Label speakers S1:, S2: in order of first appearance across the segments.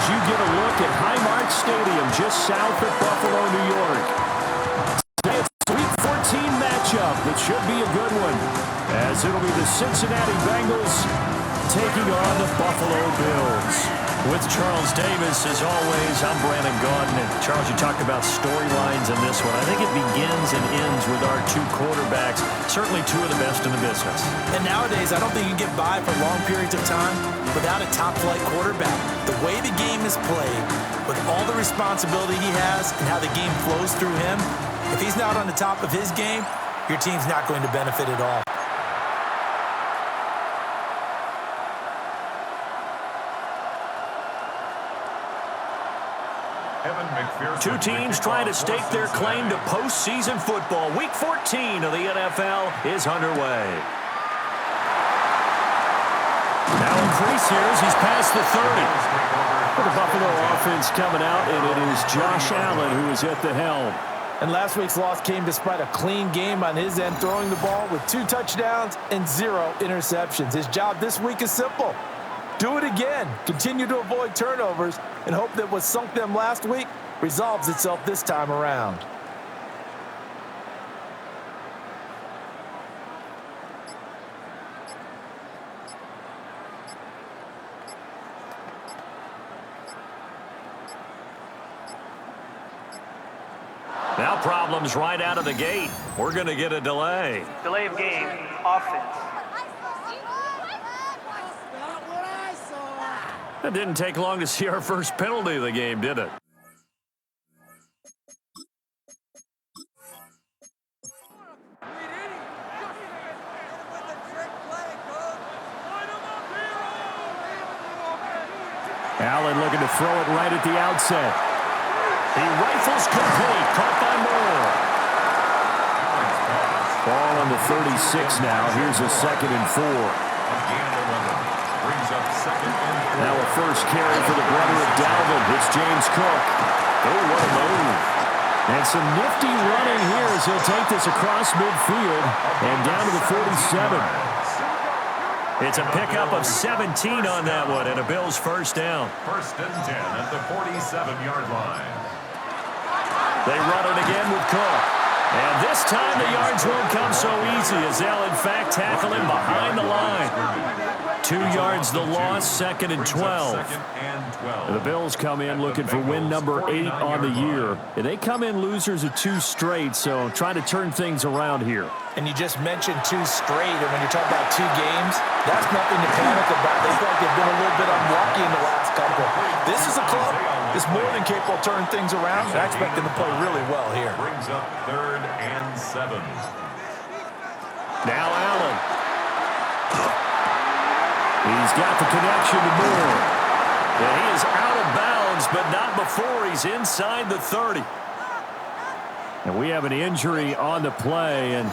S1: as you get a look at Highmark Stadium just south of Buffalo, New York. It's a Week 14 matchup that should be a good one, as it'll be the Cincinnati Bengals taking on the Buffalo Bills. With Charles Davis, as always, I'm Brandon Gaudin. And Charles, you talked about storylines in this one. I think it begins and ends with our two quarterbacks, certainly two of the best in the business.
S2: And nowadays, I don't think you can get by for long periods of time without a top-flight quarterback. The way the game is played, with all the responsibility he has and how the game flows through him, if he's not on the top of his game, your team's not going to benefit at all.
S1: Two teams trying to stake their claim to postseason football. Week 14 of the NFL is underway. Now increase here as he's past the 30. For the Buffalo offense coming out, and it is Josh Allen who is at the helm.
S2: And last week's loss came despite a clean game on his end, throwing the ball with 2 touchdowns and 0 interceptions. His job this week is simple. Do it again. Continue to avoid turnovers and hope that what sunk them last week resolves itself this time around.
S1: Now problems right out of the gate. We're going to get a delay.
S3: Delay of game, offense.
S1: It didn't take long to see our first penalty of the game, did it? Allen looking to throw it right at the outset. He rifles complete, caught by Moore. Ball on the 36 now. Here's a 2nd and 4. Now a first carry for the brother of Dalvin. It's James Cook. Oh, what a move. And some nifty running here as he'll take this across midfield and down to the 47. It's a pickup of 17 on that one, and a Bills first down.
S4: 1st and 10 at the 47-yard line.
S1: They run it again with Cook. And this time the yards won't come so easy as they'll, in fact, tackle him behind the line. 2 yards the loss, 2nd and 12. The Bills come in looking for win number 8 on the year. And they come in losers of 2 straight, so trying to turn things around here.
S2: And you just mentioned 2 straight, and when you're talking about 2 games, that's nothing to panic about. They feel like they've been a little bit unlucky in the last couple. This is a club that's more than capable of turning things around, and I expect them to play really well here.
S4: Brings up 3rd and 7.
S1: Now Allen. He's got the connection to Moore. And he is out of bounds, but not before he's inside the 30. And we have an injury on the play, and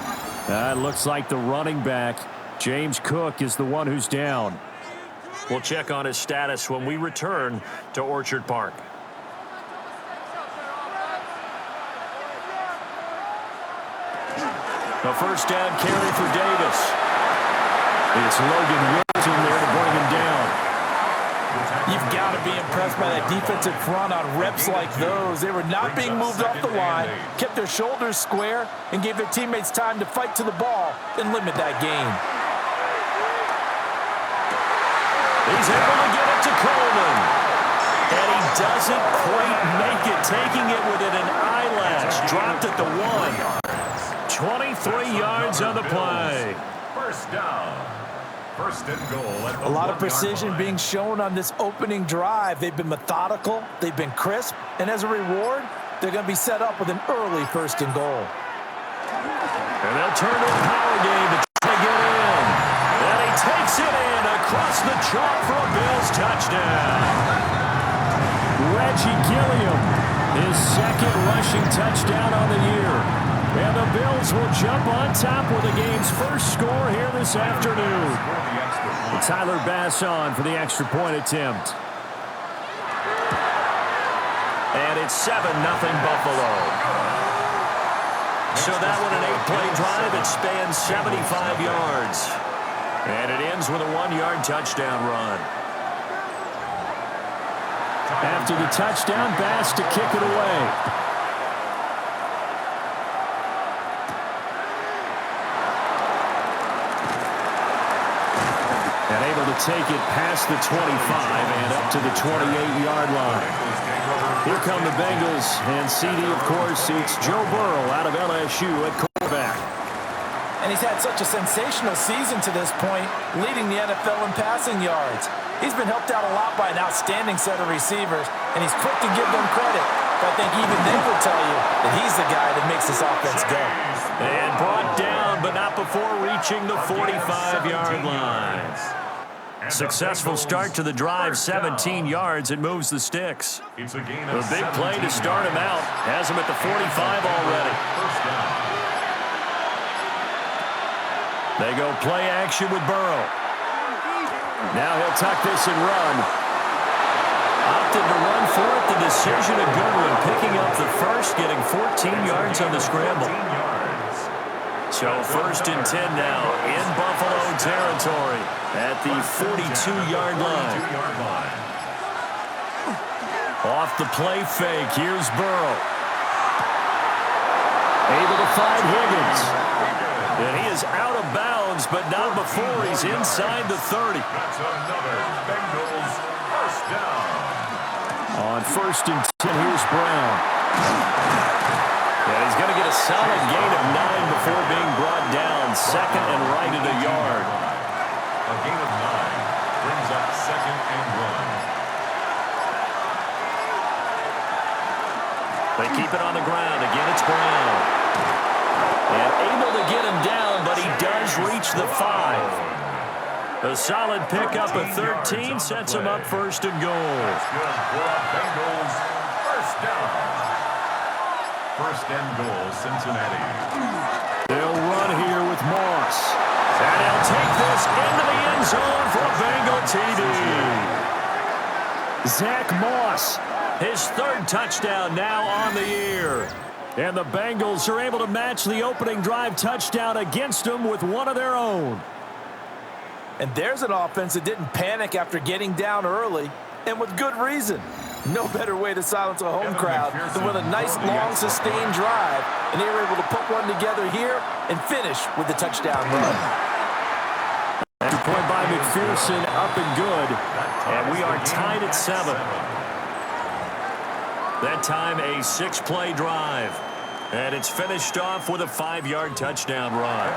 S1: it looks like the running back, James Cook, is the one who's down. We'll check on his status when we return to Orchard Park. The first down carry for Davis. It's Logan Wilson there to bring him down.
S2: You've got to be impressed by that defensive front on reps like those. They were not being moved off the line, kept their shoulders square, and gave their teammates time to fight to the ball and limit that gain.
S1: He's able to get it to Coleman. And he doesn't quite make it, taking it within an eyelash. Dropped at the 1. 23 yards on the play.
S4: First down. 1st and goal at the
S2: a lot of precision being shown on this opening drive. They've been methodical, they've been crisp, and as a reward, they're going to be set up with an early 1st and goal.
S1: And they'll turn to the power game to try to get in. And he takes it in across the chalk for a Bills touchdown. Reggie Gilliam, his 2nd rushing touchdown on the year. And the Bills will jump on top with the game's first score here this afternoon. And Tyler Bass on for the extra point attempt. And it's 7-0 Buffalo. So that one an 8-play drive. It spans 75 yards. And it ends with a 1-yard touchdown run. After the touchdown, Bass to kick it away. And able to take it past the 25 and up to the 28-yard line. Here come the Bengals, and CD, of course, it's Joe Burrow out of LSU at quarterback.
S2: And he's had such a sensational season to this point, leading the NFL in passing yards. He's been helped out a lot by an outstanding set of receivers, and he's quick to give them credit. But I think even they will tell you that he's the guy that makes this offense go.
S1: And brought down, but not before reaching the 45-yard line. Successful start to the drive, 17 yards. It moves the sticks. A big play to start him out. Has him at the 45 already. They go play action with Burrow. Now he'll tuck this and run. Opted to run for it. The decision a good one. Picking up the first, getting 14 yards on the scramble. So 1st and 10 now in Buffalo territory at the 42-yard line. Off the play fake. Here's Burrow. Able to find Higgins. And he is out of bounds, but not before he's inside the 30.
S4: That's another Bengals first down.
S1: On 1st and 10, here's Brown. And he's going to get a solid gain of 9 before being brought down. 2nd and right at a yard.
S4: A gain of 9 brings up 2nd and 1.
S1: They keep it on the ground. Again, it's Brown. And able to get him down, but he does reach the 5. A solid pickup of 13 sets him up 1st and goal.
S4: Good for Bengals first down. 1st and goal, Cincinnati.
S1: They'll run here with Moss. And he'll take this into the end zone for a Bengal TD. Zach Moss, his 3rd touchdown now on the year. And the Bengals are able to match the opening drive touchdown against them with one of their own.
S2: And there's an offense that didn't panic after getting down early, and with good reason. No better way to silence a home crowd than with a nice, long, sustained drive. And they were able to put one together here and finish with the touchdown run.
S1: And point by McPherson, up and good. And we are tied at 7. That time a 6-play drive. And it's finished off with a 5-yard touchdown run.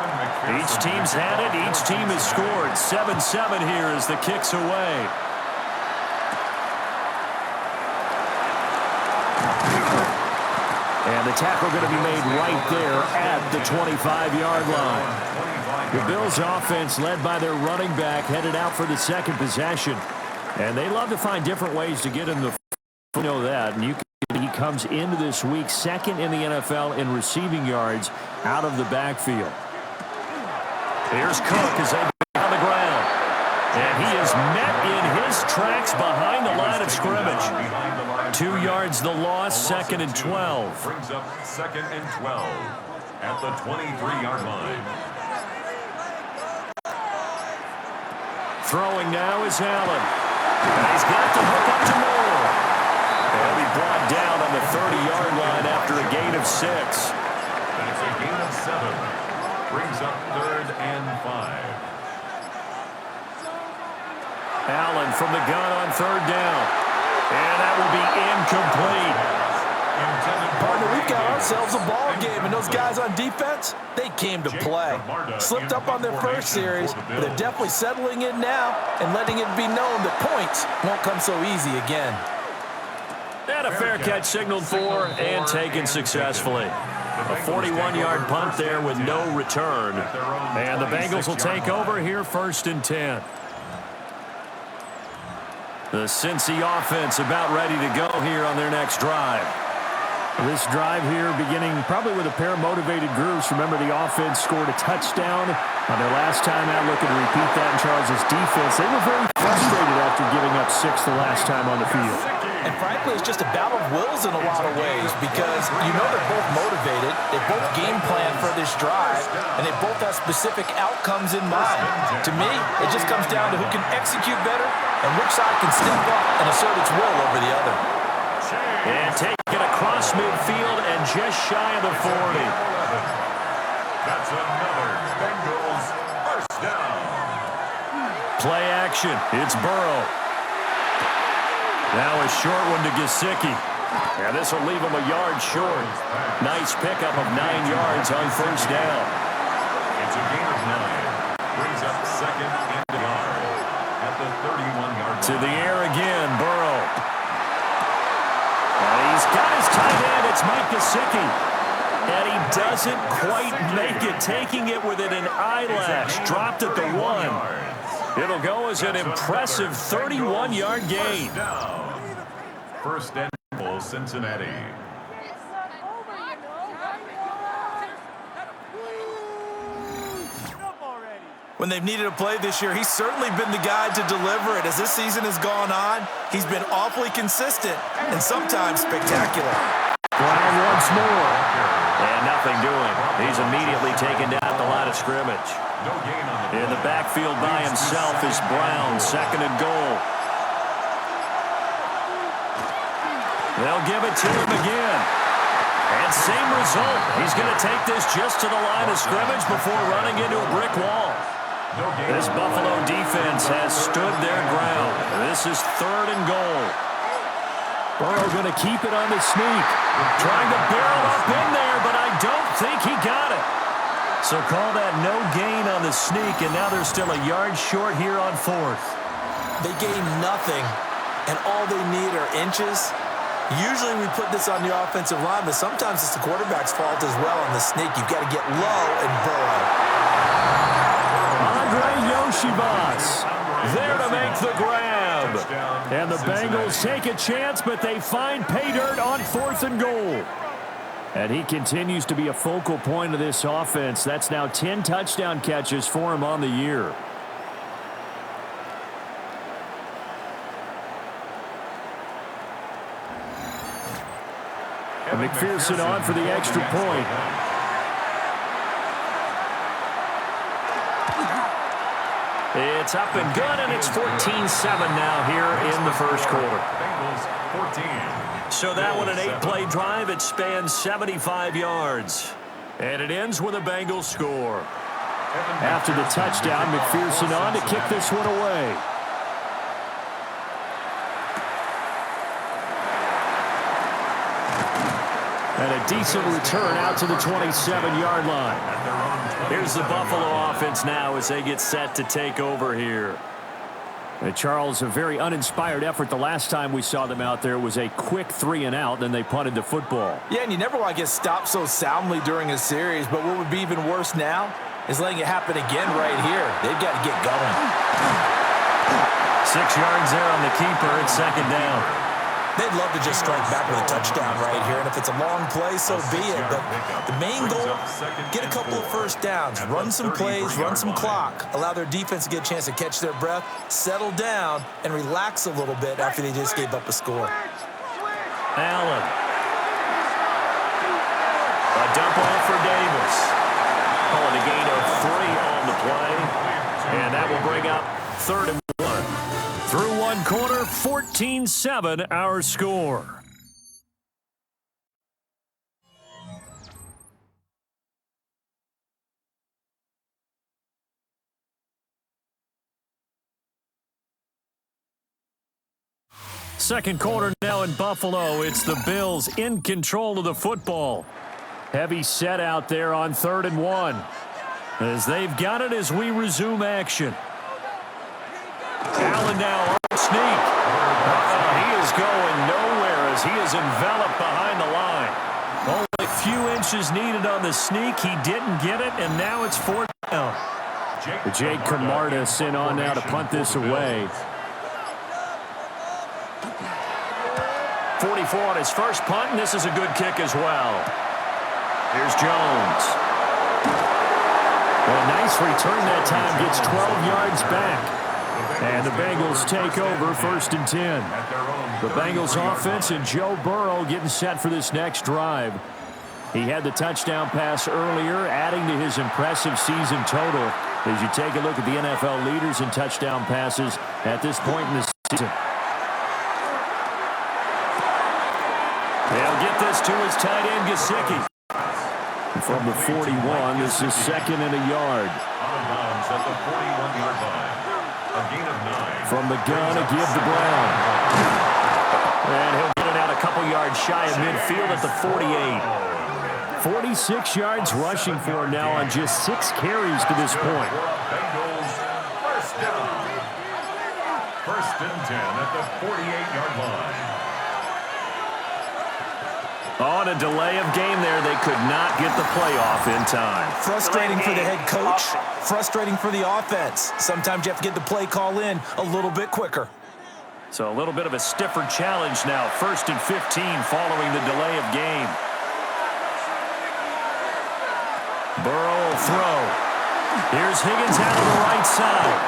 S1: Each team's had it. Each team has scored. 7-7 here as the kick's away. And the tackle going to be made right there at the 25-yard line. The Bills' offense, led by their running back, headed out for the 2nd possession. And they love to find different ways to get him the you know that. And he comes into this week 2nd in the NFL in receiving yards out of the backfield. Here's Cook as they get on the ground. And he is met in his tracks behind the line of scrimmage. 2 yards the loss, 2nd and 12.
S4: Brings up 2nd and 12 at the 23-yard line.
S1: Throwing now is Allen. And he's got to hook up to Moore. He'll be brought down on the 30-yard line after a gain of 6.
S4: That's a gain of 7. Brings up 3rd and 5.
S1: Allen from the gun on 3rd down. And that will be incomplete.
S2: Partner, we've got ourselves a ball game, and those guys on defense, they came to play. Slipped up on their first series, but they're definitely settling in now and letting it be known that points won't come so easy again.
S1: And a fair catch signaled for and taken successfully. A 41-yard punt there with no return. And the Bengals will take over here 1st and 10. The Cincy offense about ready to go here on their next drive. This drive here beginning probably with a pair of motivated groups. Remember, the offense scored a touchdown on their last time out, looking to repeat that in Charles' defense. They were very frustrated after giving up 6 the last time on the field.
S2: And frankly, it's just a battle of wills in a lot of ways because you know they're both motivated, they both game plan for this drive, and they both have specific outcomes in mind. To me, it just comes down to who can execute better and which side can step up and assert its will over the other.
S1: And take it across midfield and just shy of the 40.
S4: That's another Bengals first down.
S1: Play action. It's Burrow. Now a short one to Gesicki. And this will leave him a yard short. Nice pickup of 9 yards on first down.
S4: It's a gain of 9. Brings up second and a yard at the 31-yard line.
S1: To the air again, Burrow. And he's got his tight end. It's Mike Gesicki. And he doesn't quite make it, taking it within an eyelash. Dropped at the 1. It'll go as an impressive 31-yard gain.
S4: First and goal, Cincinnati.
S2: When they've needed a play this year, he's certainly been the guy to deliver it. As this season has gone on, he's been awfully consistent and sometimes spectacular.
S1: Brown once more. And nothing doing. He's immediately taken down at the line of scrimmage. In the backfield by himself is Brown, second and goal. They'll give it to him again. And same result. He's going to take this just to the line of scrimmage before running into a brick wall. This Buffalo defense has stood their ground. This is third and goal. Burrow going to keep it on the sneak. Trying to barrel up in there, but I don't think he got it. So call that no gain on the sneak, and now they're still a yard short here on fourth.
S2: They gain nothing, and all they need are inches. Usually we put this on the offensive line, but sometimes it's the quarterback's fault as well on the sneak. You've got to get low and burrow.
S1: Yoshibas there to make the grab. And the Bengals take a chance, but they find pay dirt on fourth and goal. And he continues to be a focal point of this offense. That's now 10 touchdown catches for him on the year. And McPherson on for the extra point. It's up and good, and it's 14-7 now here in the first quarter. So that one, an 8-play drive. It spans 75 yards. And it ends with a Bengals score. After the touchdown, McPherson on to kick this one away. And a decent return out to the 27-yard line. Here's the Buffalo offense now as they get set to take over here. Charles, a very uninspired effort. The last time we saw them out there was a quick 3-and-out, then they punted the football.
S2: Yeah, and you never want to get stopped so soundly during a series, but what would be even worse now is letting it happen again right here. They've got to get going.
S1: 6 yards there on the keeper. It's second down.
S2: They'd love to just strike back with a touchdown right here, and if it's a long play, so be it. But the main goal, get a couple of first downs, run some plays, run some clock, allow their defense to get a chance to catch their breath, settle down, and relax a little bit after they just gave up a score.
S1: Allen. A dump off for Davis. Calling a gain of 3 on the play. And that will bring up third and 1. Through one quarter, 14-7 our score. Second quarter now in Buffalo. It's the Bills in control of the football. Heavy set out there on third and 1. As they've got it as we resume action. Allen now on the sneak. He is going nowhere as he is enveloped behind the line. Only a few inches needed on the sneak. He didn't get it, and now it's fourth down. Jake Camarda sent on now to punt this away. 44 on his first punt, and this is a good kick as well. Here's Jones. Well, nice return that time. Gets 12 yards back. And the Bengals take over 1st and 10. The Bengals offense and Joe Burrow getting set for this next drive. He had the touchdown pass earlier, adding to his impressive season total as you take a look at the NFL leaders in touchdown passes at this point in the season. They'll get this to his tight end, Gesicki. From the 41, this is 2nd and a yard.
S4: Out of bounds at the 41-yard line. A gain of 9.
S1: From the gun, a give to Brown. And he'll get it out a couple yards shy of midfield at the 48. 46 yards rushing for him now on just 6 carries to this point.
S4: Bengals first down. 1st and 10 at the 48-yard line.
S1: On a delay of game there, they could not get the play off in time.
S2: Frustrating for the head coach, frustrating for the offense. Sometimes you have to get the play call in a little bit quicker.
S1: So a little bit of a stiffer challenge now. 1st and 15 following the delay of game. Burrow will throw. Here's Higgins out of the right side.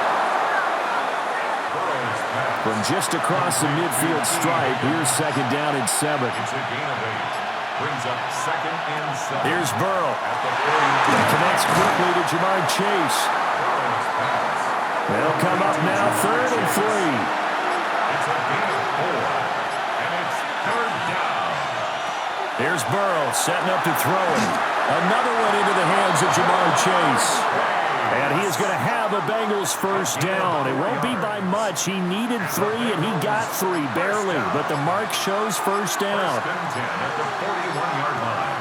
S1: From just across the midfield stripe, here's 2nd down and 7.
S4: It's a gain of 8. Brings up 2nd and 7.
S1: Here's Burrow.
S4: At the 40.
S1: Connects quickly to Jamar Chase. They'll come up now 3rd and 3.
S4: It's a gain of 4. And it's 3rd down.
S1: Here's Burrow setting up to throw it. Another one into the hands of Jamar Chase. And he is going to have a Bengals first down. It won't be by much. He needed 3, and he got 3, barely. But the mark shows first down.
S4: 1st and 10 at the 41-yard line.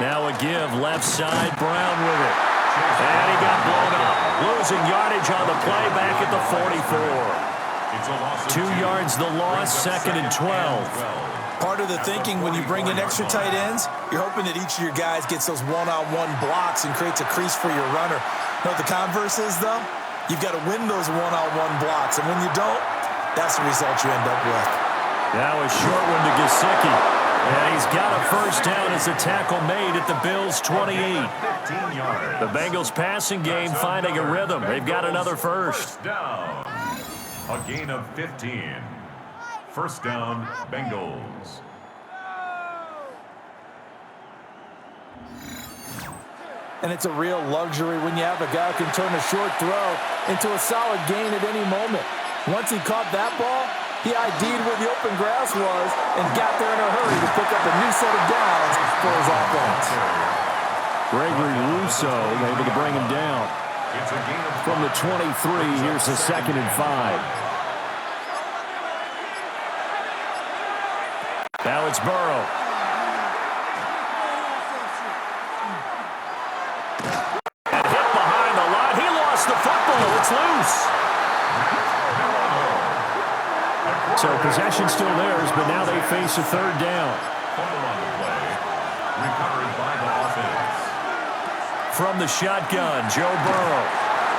S1: Now a give, left side, Brown with it. And he got blown up. Losing yardage on the play back at the 44.
S4: It's a loss of
S1: 2 yards the loss, 2nd and 12.
S2: Part of the thinking when you bring in extra tight ends, you're hoping that each of your guys gets those one-on-one blocks and creates a crease for your runner. Know what the converse is, though? You've got to win those one-on-one blocks, and when you don't, that's the result you end up with.
S1: Now a short one to Gesicki. And he's got a first down as the tackle made at the Bills' 28.
S4: 15 yards.
S1: The Bengals passing game finding a rhythm. They've got another first.
S4: Down. A gain of 15. First down, Bengals.
S2: And it's a real luxury when you have a guy who can turn a short throw into a solid gain at any moment. Once he caught that ball, he ID'd where the open grass was and got there in a hurry to pick up a new set of downs for his offense.
S1: Gregory Rousseau able to bring him down.
S4: It's a gain of
S1: From the 23, here's the 2nd and 5. Now it's Burrow. And hit behind the line. He lost the football. It's loose. So possession still theirs, but now they face a 3rd down.
S4: fumble on the play. Recovered by the offense.
S1: From the shotgun, Joe Burrow.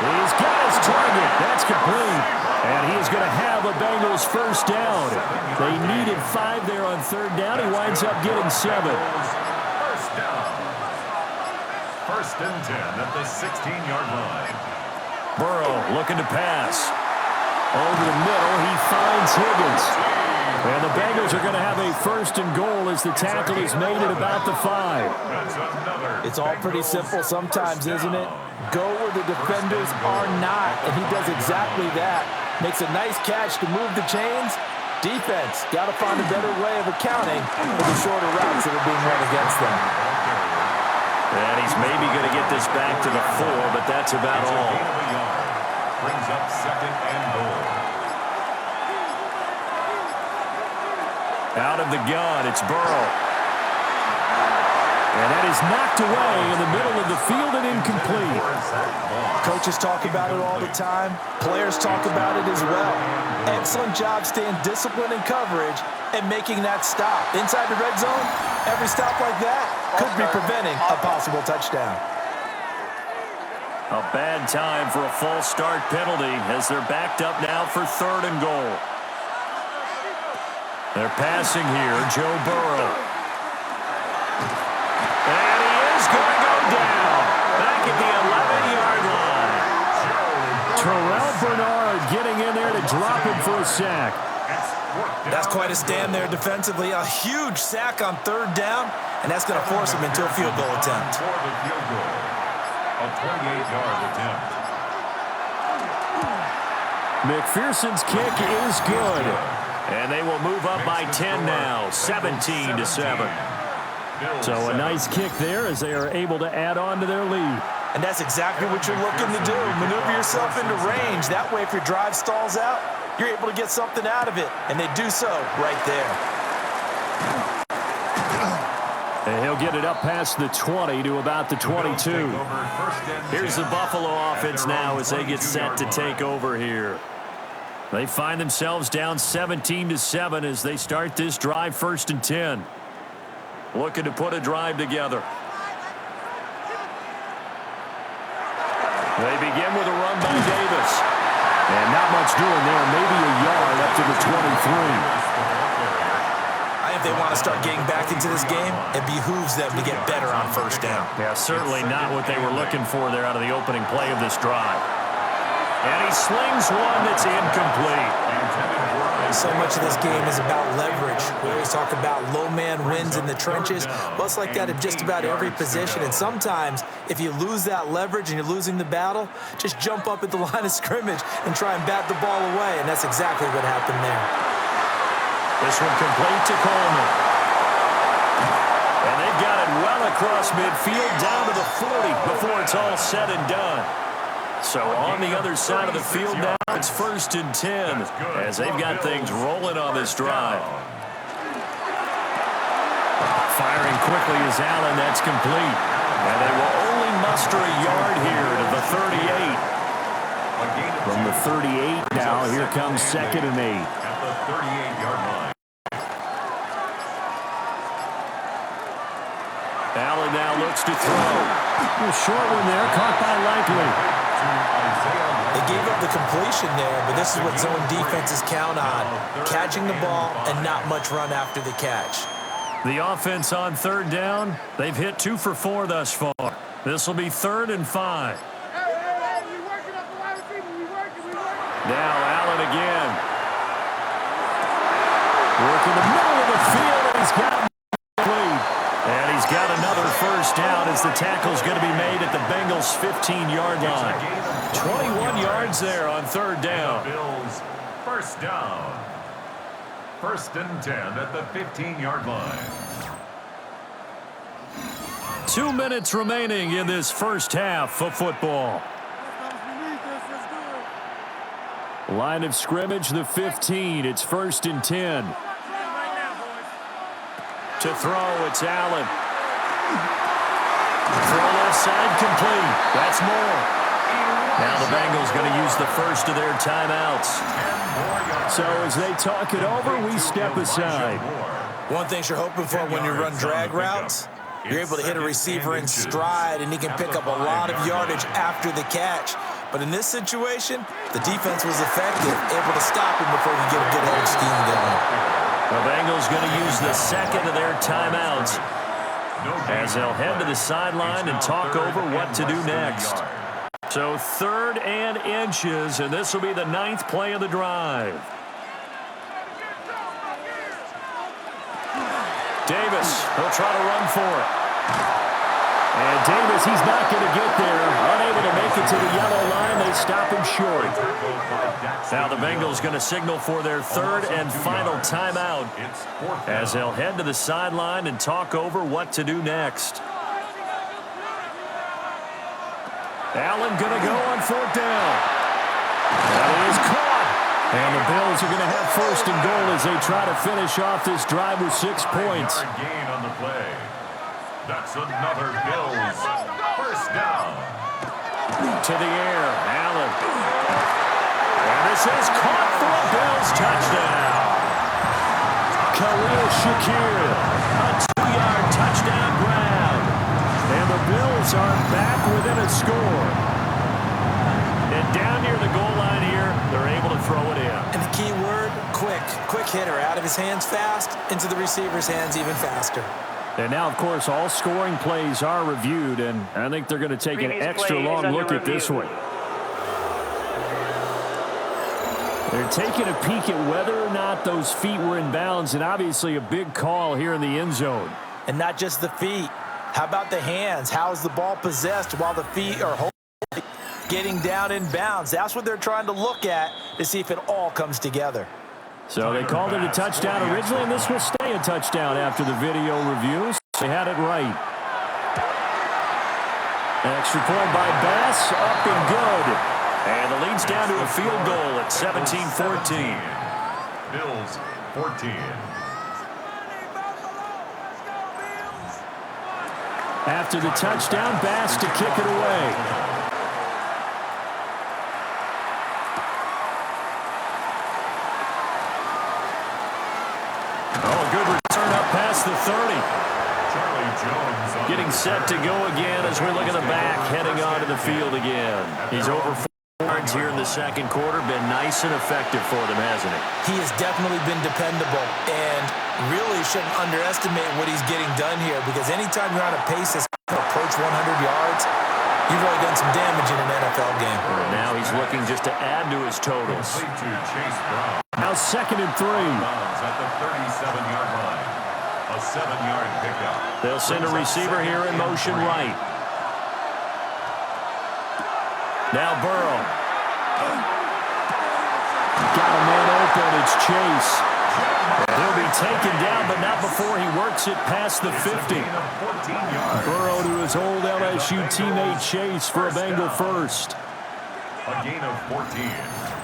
S1: He's got his target. That's complete. And he is going to have a Bengals first down. They needed 5 there on 3rd down. He winds up getting 7.
S4: First down. 1st and 10 at the 16-yard line.
S1: Burrow looking to pass. Over the middle, he finds Higgins. And the Bengals are going to have a 1st and goal as the tackle is made at about the 5.
S4: That's another.
S2: It's all pretty simple sometimes, isn't it? Go where the defenders are not, and he does exactly that. Makes a nice catch to move the chains. Defense, got to find a better way of accounting for the shorter routes that are being run against them.
S1: And he's maybe going to get this back to the 4, but that's about
S4: It's a
S1: all.
S4: gain of a yard. Brings up 2nd and goal.
S1: Out of the gun, it's Burrow. And that is knocked away in the middle of the field and incomplete.
S2: Coaches talk about it all the time. Players talk about it as well. Excellent job staying disciplined in coverage and making that stop. Inside the red zone, every stop like that could be preventing a possible touchdown.
S1: A bad time for a false start penalty as they're backed up now for 3rd and goal. They're passing here, Joe Burrow. And he is going to go down. Back at the 11-yard line. Terrell Bernard getting in there to drop him for a sack.
S2: That's quite a stand there defensively. A huge sack on third down, and that's going to force him into a field goal attempt.
S4: For the field goal, a 28-yard attempt.
S1: McPherson's kick is good. And they will move up by 10 now, 17-7. So a nice kick there as they are able to add on to their lead.
S2: And that's exactly what you're looking to do. Maneuver yourself into range. That way, if your drive stalls out, you're able to get something out of it. And they do so right there.
S1: And he'll get it up past the 20 to about the 22. Here's the Buffalo offense now as they get set to take over here. They find themselves down 17-7 as they start this drive 1st and 10. Looking to put a drive together. They begin with a run by Davis. And not much doing there. Maybe a yard up to the 23.
S2: I think they want to start getting back into this game. It behooves them to get better on 1st down.
S1: Yeah, certainly not what they were looking for there out of the opening play of this drive. And he slings one that's incomplete.
S2: So much of this game is about leverage. We always talk about low man wins in the trenches. Well, it's like that at just about every position. And sometimes, if you lose that leverage and you're losing the battle, just jump up at the line of scrimmage and try and bat the ball away. And that's exactly what happened there.
S1: This one complete to Coleman. And they've got it well across midfield down to the 40 before it's all said and done. So on the other side of the field now, it's 1st and 10 as they've got things rolling on this drive. Firing quickly is Allen. That's complete. And they will only muster a yard here to the 38. From the 38 now, here comes 2nd and 8.
S4: At the 38-yard line.
S1: Allen now looks to throw. A short one there, caught by Likely.
S2: They gave up the completion there, but this is what zone defenses count on. Catching the ball and not much run after the catch.
S1: The offense on 3rd down, they've hit 2 for 4 thus far. This will be 3rd and 5. Now Allen again. Working the middle of the field, and he's got and he's got another 1st down as the tackle's going to be made at the Bengals' 15-yard line. 21 yards there on 3rd down.
S4: Bills 1st down. 1st and 10 at the 15-yard line.
S1: 2 minutes remaining in this 1st half of football. Line of scrimmage, the 15. It's 1st and 10. To throw, it's Allen. Throw left side complete. That's more. Now the Bengals going to use the first of their timeouts. So as they talk it over, we step aside.
S2: One thing you're hoping for when you run drag routes, you're able to hit a receiver in stride, and he can pick up a lot of yardage after the catch. But in this situation, the defense was effective, able to stop him before he get a good head scheme going.
S1: The Bengals going to use the second of their timeouts as they'll head to the sideline and talk over what to do next. So 3rd and inches, and this will be the 9th play of the drive. Davis, he'll try to run for it. And Davis, he's not going to get there. Unable to make it to the yellow line. They stop him short. Now the Bengals going to signal for their 3rd and final timeout as they'll head to the sideline and talk over what to do next. Allen going to go on 4th down. That is caught. And the Bills are going to have 1st and goal as they try to finish off this drive with 6 points.
S4: Gain on the play. That's another Bills 1st down.
S1: To the air, Allen. And this is caught for a Bills touchdown. Khalil Shakir, a 2-yard touchdown grab. And the Bills are back within a score. And down near the goal line here, they're able to throw it in.
S2: And the key word, quick. Quick hitter, out of his hands fast, into the receiver's hands even faster.
S1: And now, of course, all scoring plays are reviewed, and I think they're going to take an extra long look at this one. They're taking a peek at whether or not those feet were in bounds, and obviously a big call here in the end zone.
S2: And not just the feet. How about the hands? How's the ball possessed while the feet are getting down in bounds? That's what they're trying to look at to see if it all comes together.
S1: So they called it a touchdown originally, and this will stay a touchdown after the video reviews. They had it right. An extra point by Bass, up and good. And the lead's down to a field goal at 17-14.
S4: Bills 14.
S1: After the touchdown, Bass to kick it away. Oh, good return up past the 30.
S4: Charlie Jones
S1: Getting set to go again as we look at the back, heading onto the field again. He's over 4 yards here in the second quarter. Been nice and effective for them, hasn't he?
S2: He has definitely been dependable, and really shouldn't underestimate what he's getting done here, because anytime you're on a pace that's going to approach 100 yards, you've really done some damage in an NFL game.
S1: And now he's looking just to add to his totals.
S4: to Chase Brown.
S1: Now 2nd and 3.
S4: At the 37-yard line. A 7-yard pickup.
S1: They'll send a receiver here in motion right. Now Burrow. Got a man open. It's Chase. He'll be taken down, but not before he works it past the 50. Burrow to his old LSU teammate Chase for a Bengal first.
S4: A gain of 14.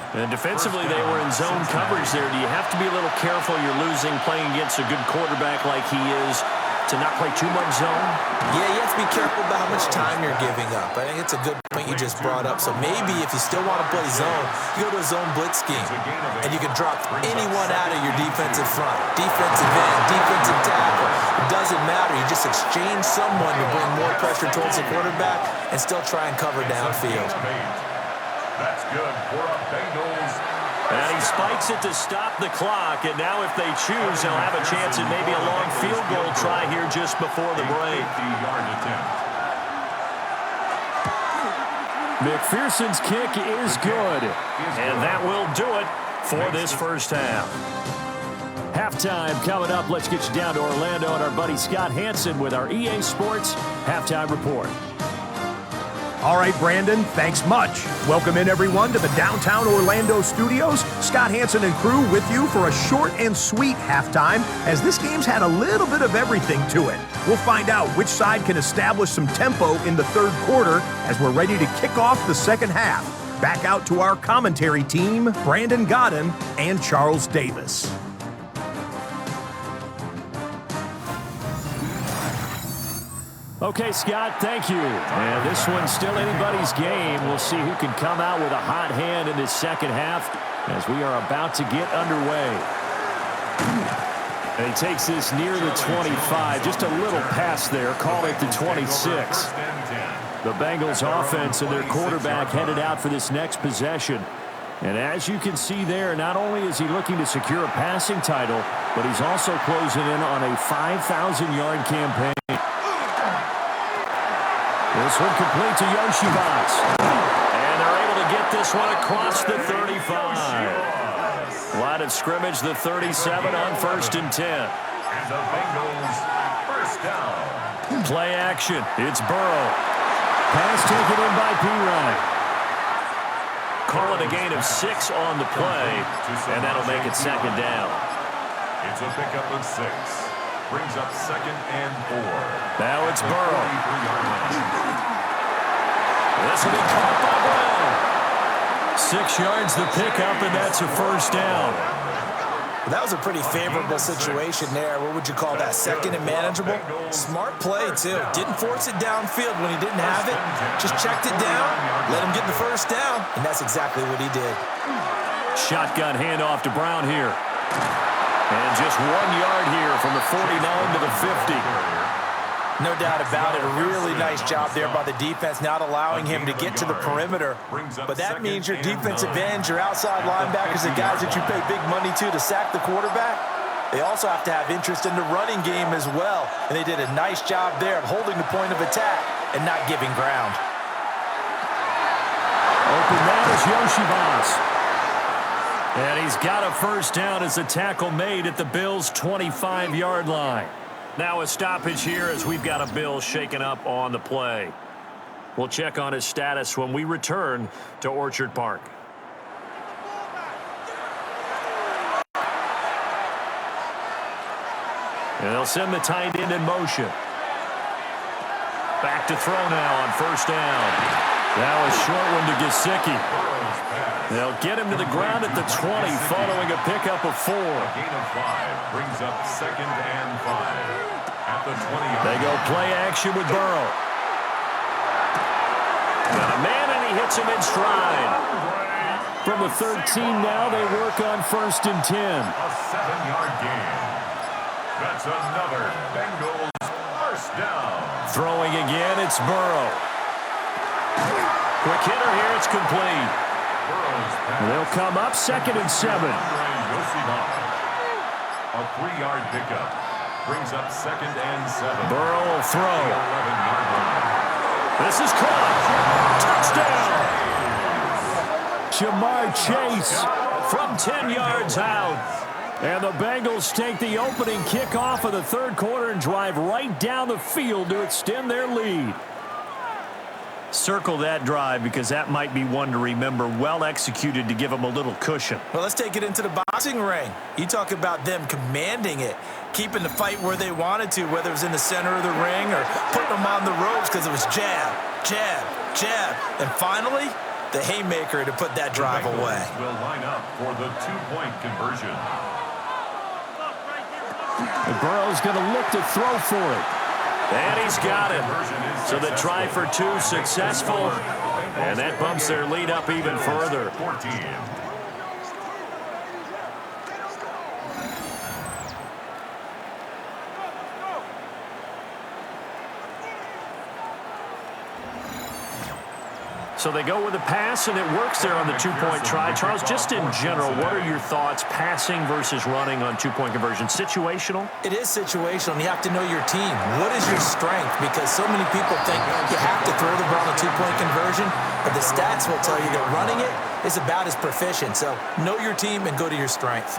S1: And defensively, they were in zone coverage there. Do you have to be a little careful? You're losing playing against a good quarterback like he is to not play too much zone?
S2: Yeah, you have to be careful about how much time you're giving up. I think it's a good point you just brought up. So maybe if you still want to play zone, you go to a zone blitz scheme, and you can drop anyone out of your defensive front. Defensive end, defensive tackle. It doesn't matter. You just exchange someone to bring more pressure towards the quarterback and still try and cover downfield.
S4: That's good for a Bengals.
S1: And he spikes it to stop the clock, and now if they choose, they'll have a chance at maybe a long field goal try here just before the break.
S4: 50-yard attempt.
S1: McPherson's kick is good, and that will do it for this first half. Halftime coming up. Let's get you down to Orlando and our buddy Scott Hansen with our EA Sports Halftime Report.
S5: All right, Brandon, thanks much. Welcome in, everyone, to the downtown Orlando studios. Scott Hansen and crew with you for a short and sweet halftime, as this game's had a little bit of everything to it. We'll find out which side can establish some tempo in the third quarter as we're ready to kick off the second half. Back out to our commentary team, Brandon Godden and Charles Davis.
S1: Okay, Scott, thank you. And this one's still anybody's game. We'll see who can come out with a hot hand in this second half as we are about to get underway. And he takes this near the 25, just a little pass there, call it the 26. The Bengals offense and their quarterback headed out for this next possession. And as you can see there, not only is he looking to secure a passing title, but he's also closing in on a 5,000-yard campaign. This one complete to Yoshivas. And they're able to get this one across the 35. Line of scrimmage, the 37 on 1st and 10.
S4: And the Bengals first down.
S1: Play action. It's Burrow. Pass taken in by P-Ryan. Call it a gain of 6 on the play, and that'll make it second down.
S4: It's a pickup of 6. Brings up 2nd and 4.
S1: Now it's Burrow. This will be caught by Brown. 6 yards the pickup, and that's a first down.
S2: That was a pretty favorable situation there. What would you call that? Second and manageable? Smart play, too. Didn't force it downfield when he didn't have it. Just checked it down, let him get the first down, and that's exactly what he did.
S1: Shotgun handoff to Brown here. And just 1 yard here from the 49 to the 50.
S2: No doubt about it. A really nice job there by the defense, not allowing him to get to the perimeter. But that means your defensive ends, your outside linebackers, the guys that you pay big money to sack the quarterback, they also have to have interest in the running game as well. And they did a nice job there of holding the point of attack and not giving ground. Open man is Yoshivas.
S1: And he's got a first down as the tackle made at the Bills' 25-yard line. Now a stoppage here as we've got a Bill shaken up on the play. We'll check on his status when we return to Orchard Park. And they'll send the tight end in motion. Back to throw now on first down. Now a short one to Gesicki. They'll get him to the ground at the 20 following a pickup of 4.
S4: A gain of 5 brings up 2nd and 5. At the 20.
S1: They go play action with Burrow. Got a man and he hits him in stride. From the 13 now they work on 1st and 10.
S4: A 7-yard gain. That's another Bengals first down.
S1: Throwing again, it's Burrow. Quick hitter here, it's complete. They'll come up 2nd and 7.
S4: A 3-yard pickup brings up 2nd and 7.
S1: Burrow will throw.
S4: 11-yard line.
S1: This is caught. Touchdown. Jamar Chase from 10 yards out. And the Bengals take the opening kickoff of the third quarter and drive right down the field to extend their lead. Circle that drive because that might be one to remember. Well executed to give them a little cushion.
S2: Well, let's take it into the boxing ring. You talk about them commanding it, keeping the fight where they wanted to, whether it was in the center of the ring or putting them on the ropes because it was jab, jab, jab. And finally, the haymaker to put that drive away.
S4: Will line up for the 2-point conversion.
S1: And Burrow's going to look to throw for it. And he's got it. So the try for 2 successful. And that bumps their lead up even further.
S4: 14.
S1: So they go with a pass, and it works there on the 2-point try. Charles, just in general, what are your thoughts passing versus running on 2-point conversion? Situational?
S2: It is situational, and you have to know your team. What is your strength? Because so many people think you have to throw the ball on a 2-point conversion, but the stats will tell you that running it is about as proficient. So know your team and go to your strength.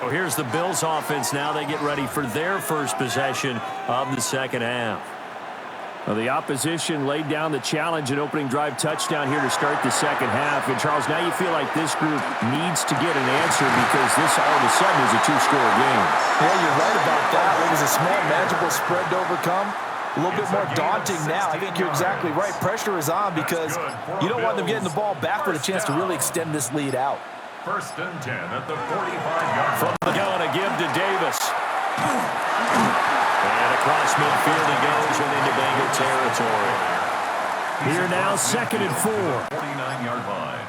S1: Well, here's the Bills offense now. They get ready for their first possession of the second half. Well, the opposition laid down the challenge and opening drive touchdown here to start the second half. And, Charles, now you feel like this group needs to get an answer because this all of a sudden is a 2-score game.
S2: Yeah, you're right about that. It was a small, manageable spread to overcome. A little bit more daunting now. I think you're exactly right. Pressure is on because you don't want them getting the ball back with a chance to really extend this lead out.
S4: 1st and 10 at the 45-yard
S1: From the gun, a give to Davis. And across midfield he goes and into Bengal territory. Here now, 2nd and 4.
S4: 49-yard line.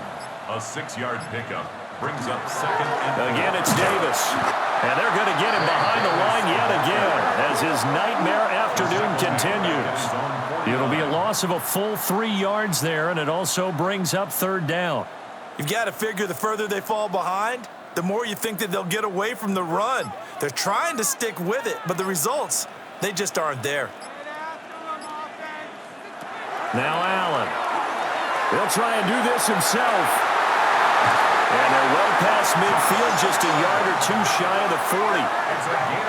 S4: A 6-yard pickup brings up 2nd and 4.
S1: Again, it's Davis. And they're going to get him behind the line yet again as his nightmare afternoon continues. It'll be a loss of a full 3 yards there, and it also brings up 3rd down.
S2: You've got to figure the further they fall behind, the more you think that they'll get away from the run. They're trying to stick with it, but the results, they just aren't there.
S1: Now Allen. He'll try and do this himself. And they're well past midfield, just a yard or 2 shy of the 40.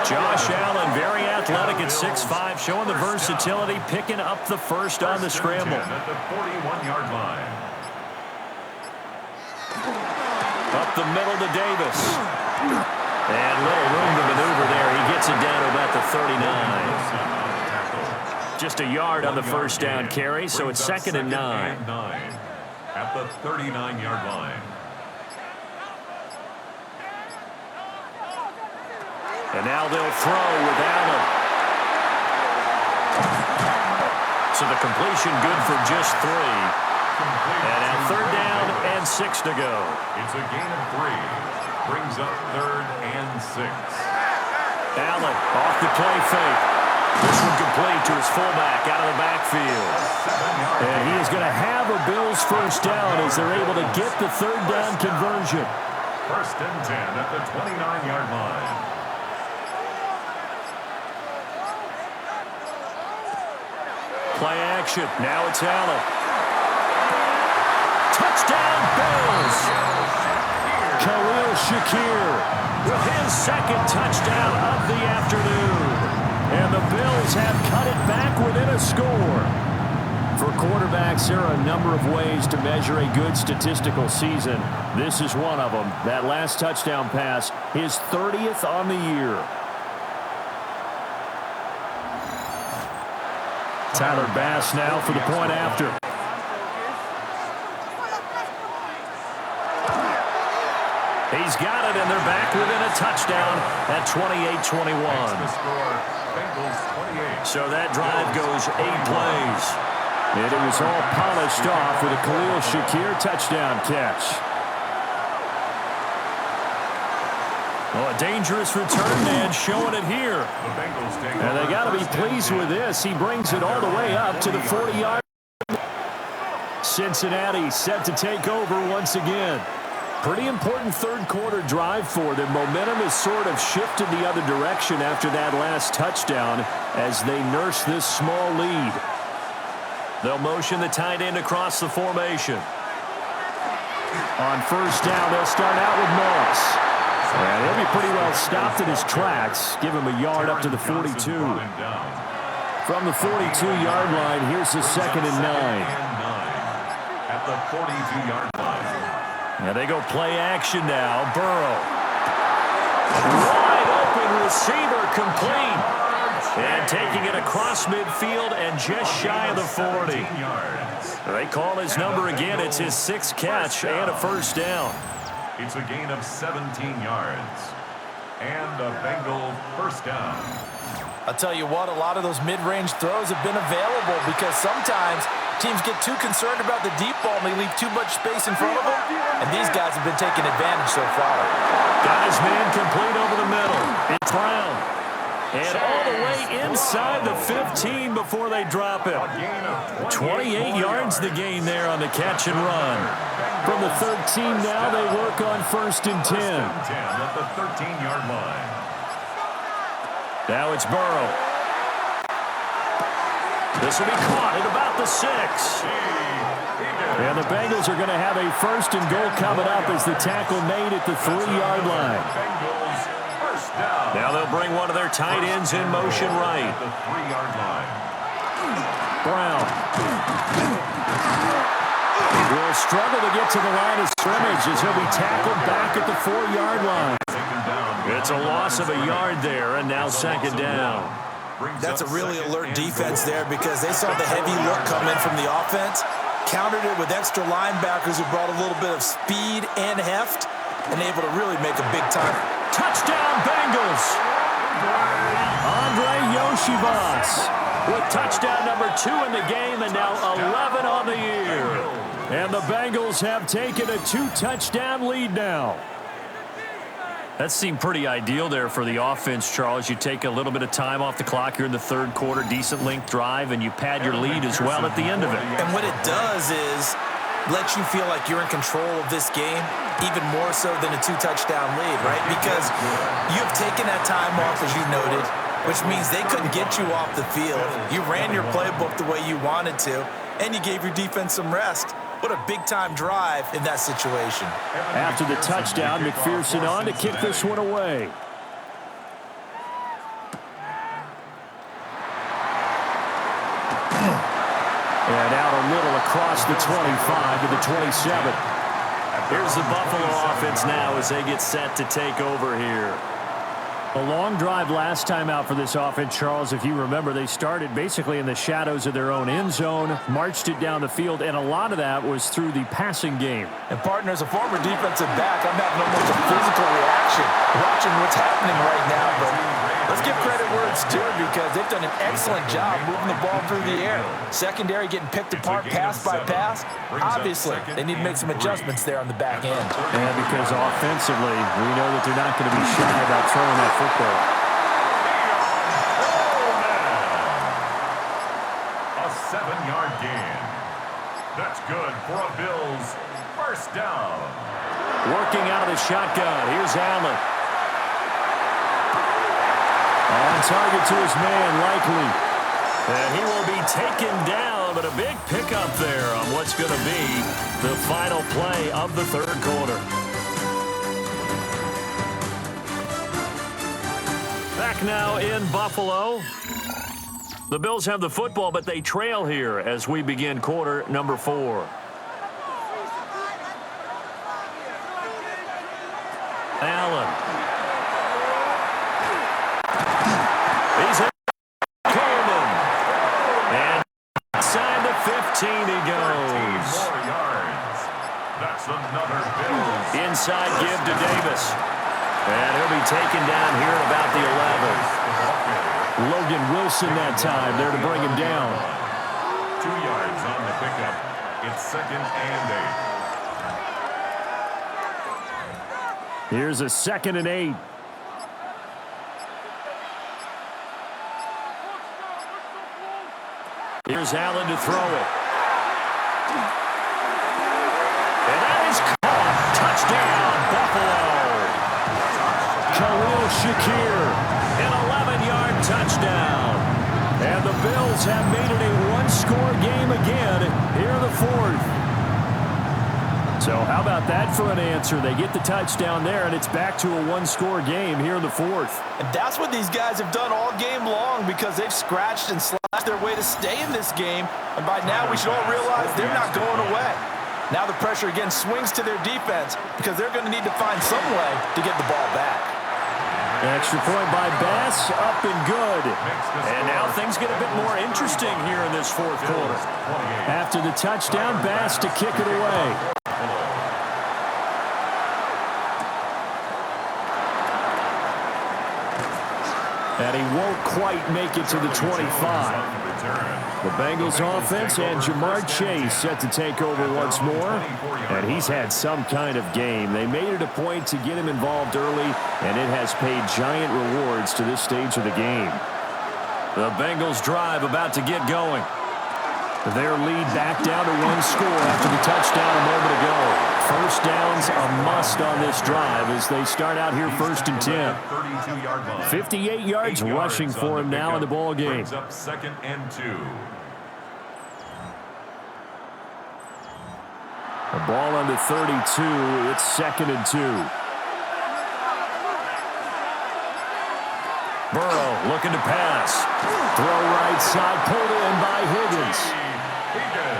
S1: Josh Allen, very athletic at 6'5", showing the versatility, picking up the first on the scramble.
S4: At the 41-yard line.
S1: Up the middle to Davis. And little room to maneuver there. He gets it down to about the 39. Just a yard on the first down carry, so it's 2nd and 9.
S4: At the 39-yard line.
S1: And now they'll throw with Allen. So the completion good for just 3. And now 3rd down and 6 to go.
S4: It's a gain of 3. Brings up 3rd and 6.
S1: Allen off the play fake. This one complete to his fullback out of the backfield. And he is going to have a Bills first down as they're able to get the 3rd down conversion.
S4: 1st and 10 at the 29-yard line.
S1: Play action. Now it's Allen. Touchdown, Bills! Khalil Shakir with his second touchdown of the afternoon. And the Bills have cut it back within a score. For quarterbacks, there are a number of ways to measure a good statistical season. This is one of them. That last touchdown pass, his 30th on the year. Tyler Bass now for the point after. He's got it, and they're back within a touchdown at 28-21. So that drive goes 8 plays. And it was all polished off with a Khalil Shakir touchdown catch. Oh, a dangerous return man showing it here. And they got to be pleased with this. He brings it all the way up to the 40-yard. Cincinnati set to take over once again. Pretty important third quarter drive for them. Momentum has sort of shifted the other direction after that last touchdown as they nurse this small lead. They'll motion the tight end across the formation. On first down, they'll start out with Moss. And he'll be pretty well stopped in his tracks. Give him a yard up to the 42. From the 42-yard line, here's the 2nd and 9.
S4: At the 42-yard line.
S1: And they go play action now. Burrow. Wide open receiver complete. And taking it across midfield and just shy of the 40. They call his number again. It's his 6th catch and a first down.
S4: It's a gain of 17 yards. And a Bengal first down.
S2: I'll tell you what, a lot of those mid-range throws have been available because sometimes teams get too concerned about the deep ball and they leave too much space in front of them. And these guys have been taking advantage so far.
S1: Got his man complete over the middle. It's Brown. And all the way inside the 15 before they drop him. 28 yards the gain there on the catch and run. From the 13 now, they work on 1st and 10.
S4: At the 13-yard line.
S1: Now it's Burrow. This will be caught at about the 6. And the Bengals are going to have a 1st and goal coming up as the tackle made at the 3-yard line. Now they'll bring one of their tight ends in motion right.
S4: The 3-yard line.
S1: Brown will struggle to get to the line of scrimmage as he'll be tackled back at the 4-yard line. It's a loss of a yard there, and now 2nd down.
S2: That's a really alert defense there because they saw the heavy look come in from the offense, countered it with extra linebackers who brought a little bit of speed and heft, and able to really make a big time.
S1: Touchdown, Bengals! Andre Yoshibas with touchdown number 2 in the game and now 11 on the year. And the Bengals have taken a 2-touchdown lead now. That seemed pretty ideal there for the offense, Charles. You take a little bit of time off the clock here in the third quarter, decent length drive, and you pad your lead as well at the end of it.
S2: And what it does is let you feel like you're in control of this game, even more so than a 2-touchdown lead, right? Because you've taken that time off, as you noted, which means they couldn't get you off the field. You ran your playbook the way you wanted to, and you gave your defense some rest. What a big-time drive in that situation.
S1: After the touchdown, McPherson on to kick this one away. And out a little across the 25 to the 27. Here's the Buffalo offense now as they get set to take over here. A long drive last time out for this offense, Charles. If you remember, they started basically in the shadows of their own end zone, marched it down the field, and a lot of that was through the passing game.
S2: And, partner, as a former defensive back, I'm having almost a physical reaction watching what's happening right now. But let's give credit where it's due because they've done an excellent job moving the ball through the air. Secondary getting picked apart pass by pass. Obviously, they need to make some adjustments there on the back end.
S1: And because offensively, we know that they're not going to be shy about throwing that football.
S4: A 7-yard gain. That's good for a Bills first down.
S1: Working out of the shotgun. Here's Allen. On target to his man, Likely. And he will be taken down, but a big pickup there on what's going to be the final play of the third quarter. now in Buffalo. The Bills have the football, but they trail here as we begin quarter number 4. Allen. He's in. Coleman. And inside the 15 he goes.
S4: More yards. That's another Bills.
S1: Inside give to Davis. And he'll be taken down here at about the 11. Logan Wilson that time there to bring him down.
S4: 2 yards on the pickup. It's 2nd and 8.
S1: Here's a 2nd and 8. Here's Allen to throw it. And that is caught. Touchdown, Buffalo. Khalil Shakir, an 11-yard touchdown. And the Bills have made it a one-score game again here in the 4th. So how about that for an answer? They get the touchdown there, and it's back to a one-score game here in the 4th.
S2: And that's what these guys have done all game long because they've scratched and slashed their way to stay in this game. And by now, we should all realize they're not going away. Now the pressure again swings to their defense because they're going to need to find some way to get the ball back.
S1: Extra point by Bass, up and good. And now things get a bit more interesting here in this 4th quarter. After the touchdown, Bass to kick it away. And he won't quite make it to the 25. The Bengals offense and Jamar Chase set to take over once more. And he's had some kind of game. They made it a point to get him involved early, and it has paid giant rewards to this stage of the game. The Bengals drive about to get going. Their lead back down to 1 score after the touchdown a moment ago. First down's a must on this drive as they start out here 1st and 10. 58 yards rushing for him now in the ball game.
S4: Brings up 2nd and 2.
S1: The ball under 32. It's 2nd and 2. Burrow looking to pass. Throw right side, pulled in by Higgins.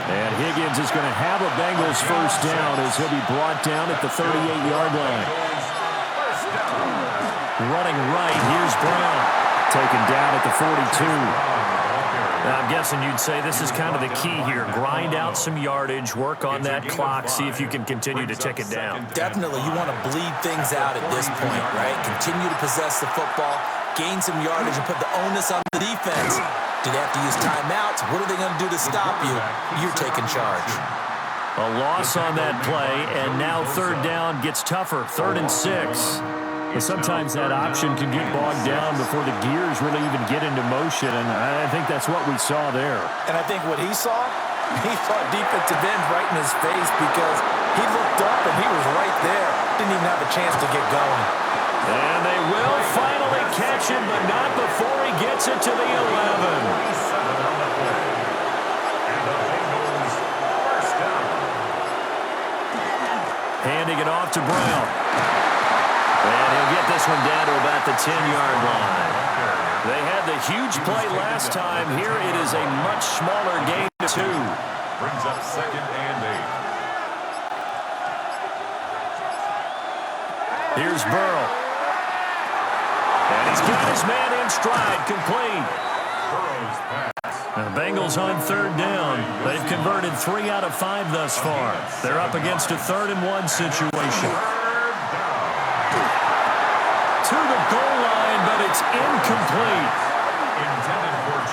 S1: And Higgins is going to have a Bengals first down as he'll be brought down at the 38-yard line. Running right, here's Brown. Taken down at the 42.
S6: Now, I'm guessing you'd say this is kind of the key here. Grind out some yardage, work on that clock, see if you can continue to tick it down.
S2: Definitely, you want to bleed things out at this point, right? Continue to possess the football, gain some yardage, and put the onus on the defense. Do they have to use timeouts? What are they going to do to stop you? You're taking charge.
S1: A loss on that play, and now 3rd down gets tougher. 3rd and 6. And sometimes that option can get bogged down before the gears really even get into motion, and I think that's what we saw there.
S2: And I think what he saw defensive end right in his face because he looked up and he was right there. Didn't even have a chance to get going.
S1: And they will finally catch him, but not before he gets it to the 11. Handing it off to Brown. And he'll get this one down to about the 10-yard line. They had the huge play last time. Here it is a much smaller gain to 2.
S4: Brings up 2nd and 8.
S1: Here's Burrow. And he's got his man in stride, complete.
S4: Burrow's pass.
S1: And the Bengals on 3rd down. They've converted 3 out of 5 thus far. They're up against a 3rd and 1 situation. To the goal line, but it's incomplete.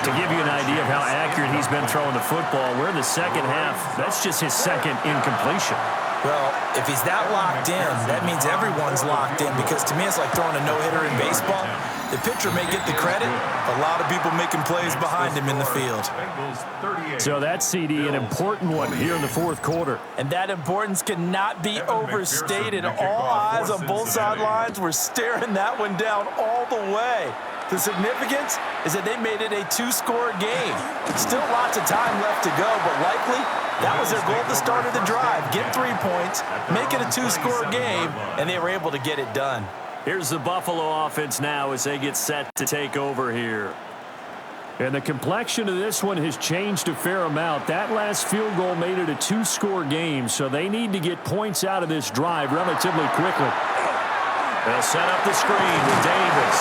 S1: To give you an idea of how accurate he's been throwing the football, we're in the 2nd half. That's just his 2nd incompletion.
S2: Well, if he's that locked in, that means everyone's locked in because to me it's like throwing a no-hitter in baseball. The pitcher may get the credit, a lot of people making plays behind him in the field.
S1: So that's, CD, an important one here in the 4th quarter.
S2: And that importance cannot be overstated. All eyes on both sidelines were staring that one down all the way. The significance is that they made it a 2-score game. Still lots of time left to go, but likely that was their goal at the start of the drive. Get 3 points, make it a 2-score game, and they were able to get it done.
S6: Here's the Buffalo offense now as they get set to take over here.
S1: And the complexion of this one has changed a fair amount. That last field goal made it a two-score game, so they need to get points out of this drive relatively quickly.
S6: They'll set up the screen with Davis.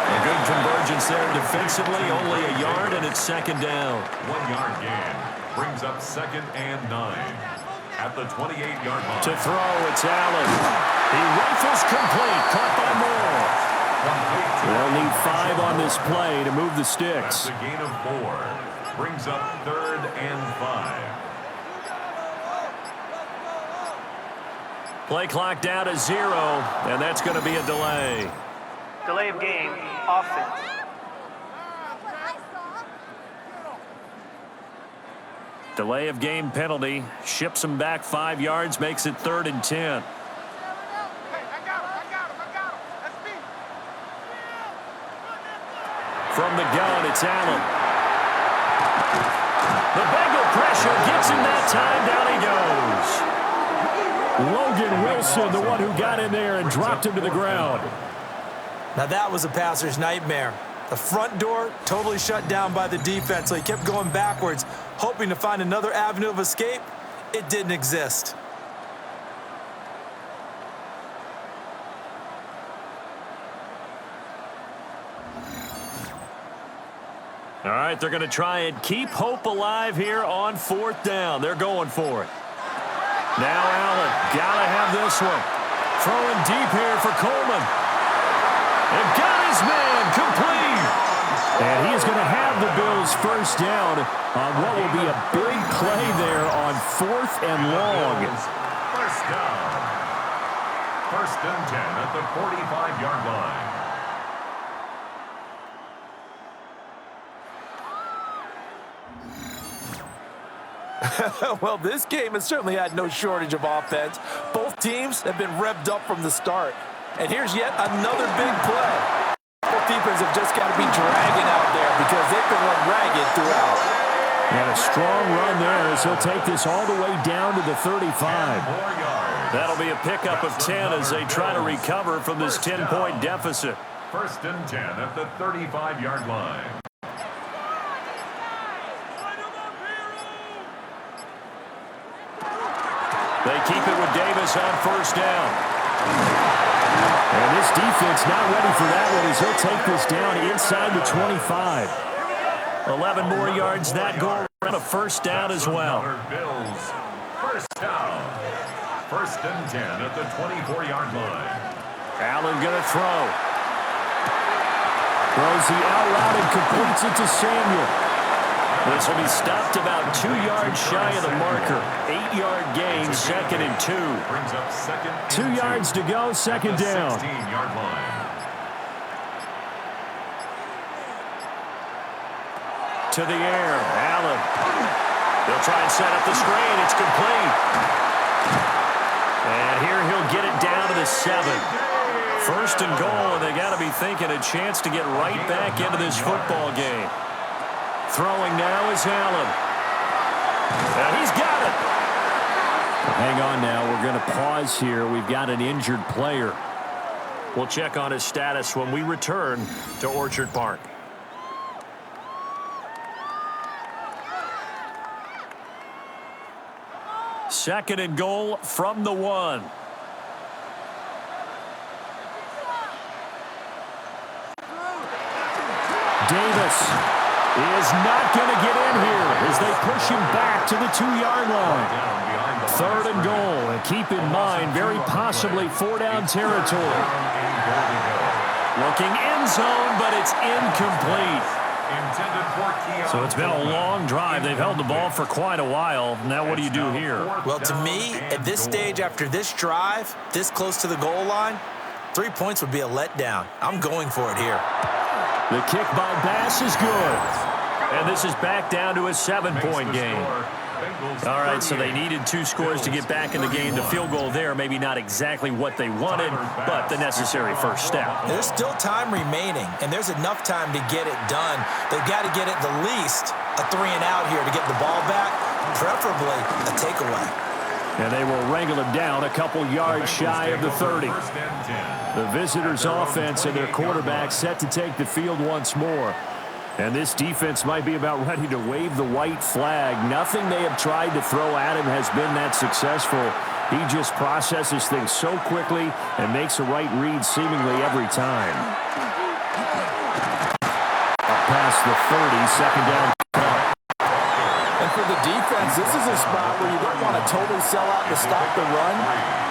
S6: A good convergence there defensively, only a yard, and it's second down.
S4: 1 yard gain brings up 2nd and 9 at the 28-yard line.
S1: To throw, it's Allen. He rifles complete, caught by Moore. They'll need 5 on this play to move the sticks.
S4: That's a gain of 4. Brings up 3rd and 5.
S6: Play clock down to 0, and that's going to be a delay.
S3: Delay of game, offense.
S6: Delay of game penalty. Ships him back 5 yards, makes it 3rd and 10. From the gun, it's Allen. The Bengal pressure gets him that time. Down he goes.
S1: Logan Wilson, the one who got in there and dropped him to the ground.
S2: Now that was a passer's nightmare. The front door totally shut down by the defense, so he kept going backwards, hoping to find another avenue of escape. It didn't exist.
S6: All right, they're going to try and keep hope alive here on 4th down. They're going for it. Now Allen, got to have this one. Throwing deep here for Coleman. And got his man complete.
S1: And he is going to have the Bills first down on what will be a big play there on 4th and long.
S4: First down. 1st and 10 at the 45-yard line.
S2: Well, this game has certainly had no shortage of offense. Both teams have been revved up from the start. And here's yet another big play. Both defenses have just got to be dragging out there because they've been run ragged throughout.
S1: And a strong run there as he'll take this all the way down to the 35.
S6: That'll be a pickup of 10 as they try to recover from this 10-point deficit.
S4: 1st and 10 at the 35-yard line.
S6: They keep it with Davis on 1st down.
S1: And this defense not ready for that one as he'll take this down inside the 25.
S6: 11 more yards, that goal around a 1st down as well.
S4: Bills, 1st down. 1st and 10 at the 24-yard line.
S6: Allen going to throw.
S1: Throws the out route and completes it to Samuel.
S6: This will be stopped about 2 yards shy of the marker. 8-yard gain, 2nd and 2.
S4: Brings up 2nd and
S1: 2 yards to go, 2nd down.
S4: 16-yard line.
S6: To the air, Allen. They'll try and set up the screen. It's complete. And here he'll get it down to the 7. 1st and goal, and they got to be thinking a chance to get right back into this football game. Throwing now is Allen. And he's got it.
S1: Hang on now. We're going to pause here. We've got an injured player.
S6: We'll check on his status when we return to Orchard Park. Second and goal from the 1.
S1: Davis is not going to get in here as they push him back to the 2-yard line. 3rd and goal. And keep in mind, very possibly 4-down territory.
S6: Looking end zone, but it's incomplete. So it's been a long drive. They've held the ball for quite a while. Now what do you do here?
S2: Well, to me, at this stage after this drive, this close to the goal line, 3 points would be a letdown. I'm going for it here.
S1: The kick by Bass is good.
S6: And this is back down to a 7-point game. All right, so they needed 2 scores to get back in the game. The field goal there, maybe not exactly what they wanted, but the necessary first step.
S2: There's still time remaining, and there's enough time to get it done. They've got to get at the least a 3-and-out here to get the ball back, preferably a takeaway.
S1: And they will wrangle him down a couple yards shy of the 30. The visitors' offense and their quarterback set to take the field once more. And this defense might be about ready to wave the white flag. Nothing they have tried to throw at him has been that successful. He just processes things so quickly and makes the right read seemingly every time. Past the 30, second down.
S2: And for the defense, this is a spot where you don't want to totally sell out to stop the run,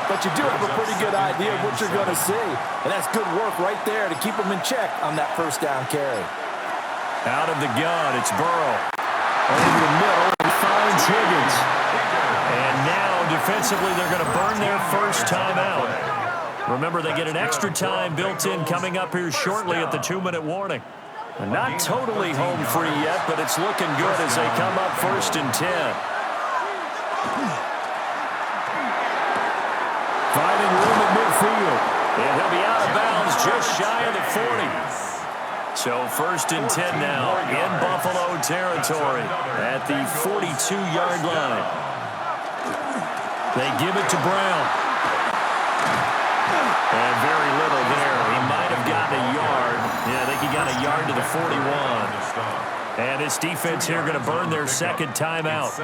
S2: but you do have a pretty good idea of what you're going to see. And that's good work right there to keep them in check on that first down carry.
S6: Out of the gun, it's Burrow. Over the middle, he finds Higgins. And now, defensively, they're going to burn their first timeout. Remember, they get an extra time built in coming up here shortly at the 2-minute warning. Not totally home free yet, but it's looking good as they come up 1st and 10.
S1: Finding room at midfield.
S6: And he'll be out of bounds just shy of the 40. So 1st and 10 now in Buffalo territory at the 42-yard line. They give it to Brown. And very little there. He might have gotten a yard. Yeah, I think he got a yard to the 41. And this defense here going to burn their second timeout.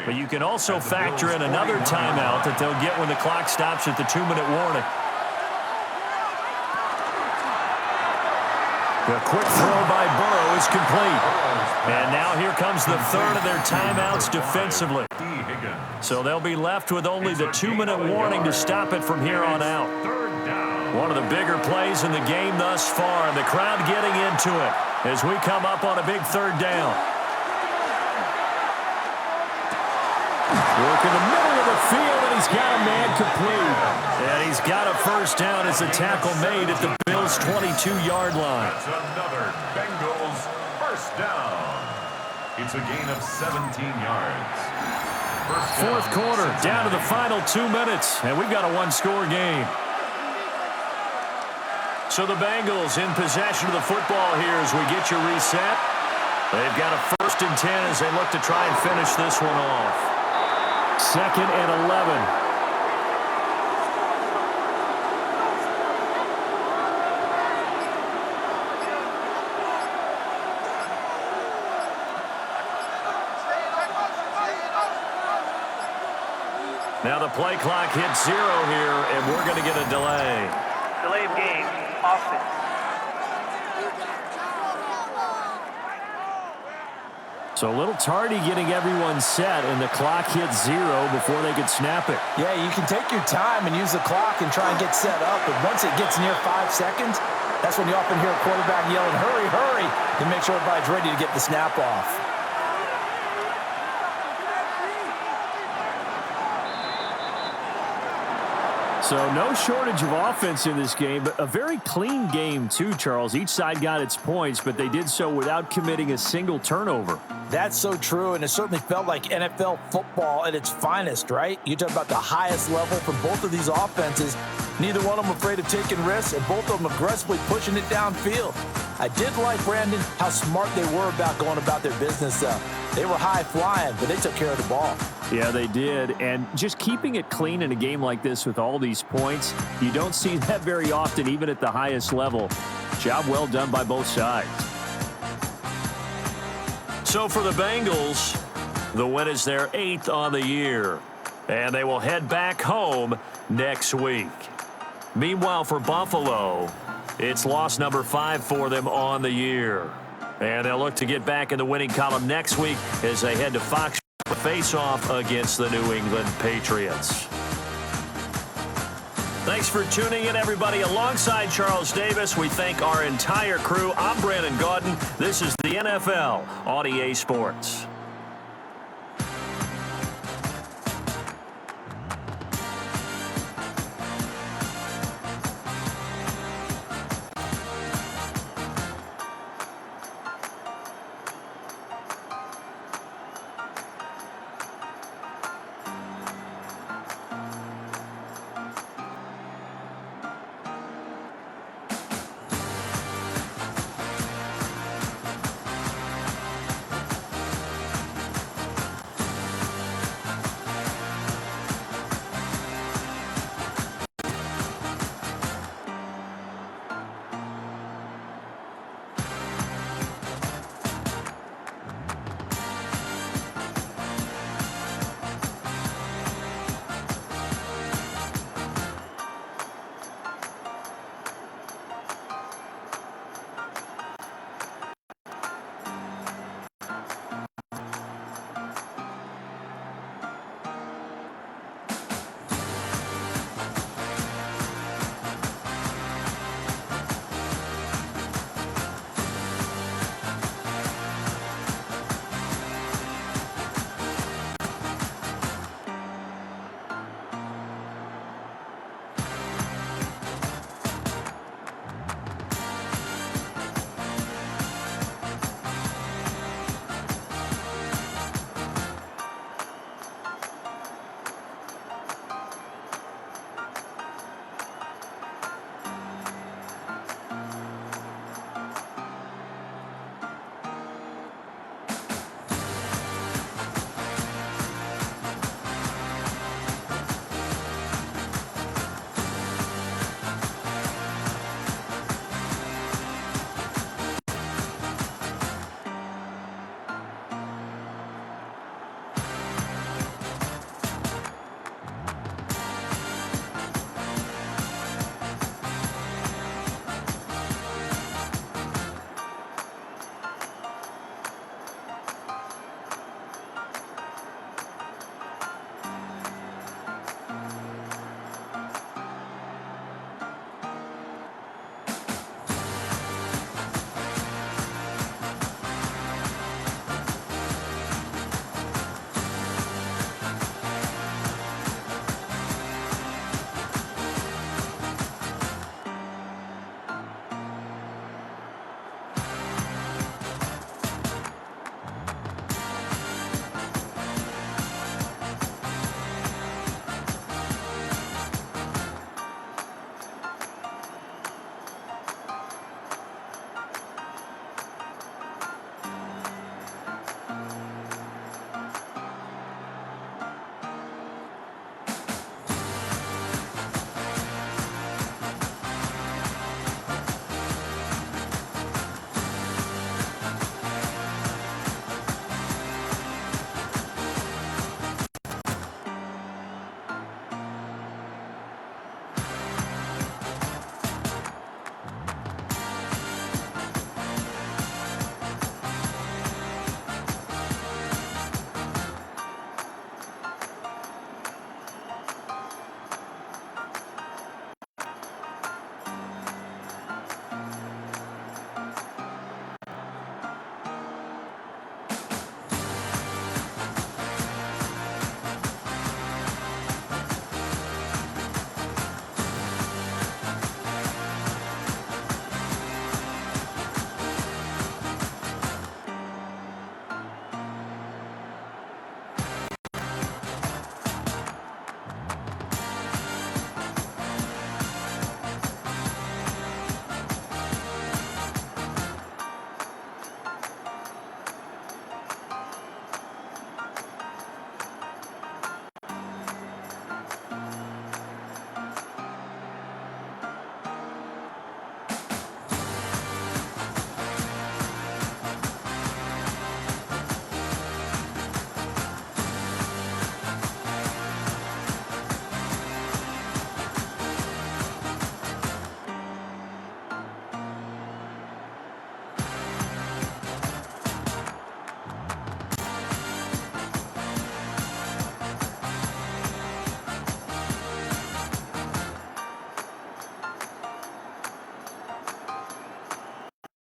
S6: But you can also factor in another timeout that they'll get when the clock stops at the 2-minute warning. The quick throw by Burrow is complete. And now here comes the third of their timeouts defensively. So they'll be left with only the 2-minute warning to stop it from here on out. One of the bigger plays in the game thus far, and the crowd getting into it as we come up on a big third down.
S1: Work in the middle of the field, and he's got a man complete.
S6: And he's got a first down as the tackle made at the Bills' 22-yard line.
S4: That's another Bengals first down. It's a gain of 17 yards.
S6: Fourth quarter, down to the final 2 minutes, and we've got a one-score game. So the Bengals in possession of the football here as we get you reset. They've got a 1st and 10 as they look to try and finish this one off.
S1: 2nd and 11.
S6: Now the play clock hits 0 here, and we're going to get a delay.
S3: Delay of game, offense.
S1: So a little tardy getting everyone set, and the clock hits 0 before they could snap it.
S2: Yeah, you can take your time and use the clock and try and get set up, but once it gets near 5 seconds, that's when you often hear a quarterback yelling, hurry, hurry, to make sure everybody's ready to get the snap off.
S1: So no shortage of offense in this game, but a very clean game too, Charles. Each side got its points, but they did so without committing a single turnover.
S2: That's so true, and it certainly felt like NFL football at its finest, right? You talk about the highest level from both of these offenses. Neither one of them afraid of taking risks, and both of them aggressively pushing it downfield. I did like, Brandon, how smart they were about going about their business, though. They were high-flying, but they took care of the ball.
S1: Yeah, they did. And just keeping it clean in a game like this with all these points, you don't see that very often, even at the highest level. Job well done by both sides.
S6: So for the Bengals, the win is their 8th on the year. And they will head back home next week. Meanwhile, for Buffalo, it's loss number 5 for them on the year. And they'll look to get back in the winning column next week as they head to Fox to face off against the New England Patriots. Thanks for tuning in, everybody. Alongside Charles Davis, we thank our entire crew. I'm Brandon Gaudin. This is the NFL on EA Sports.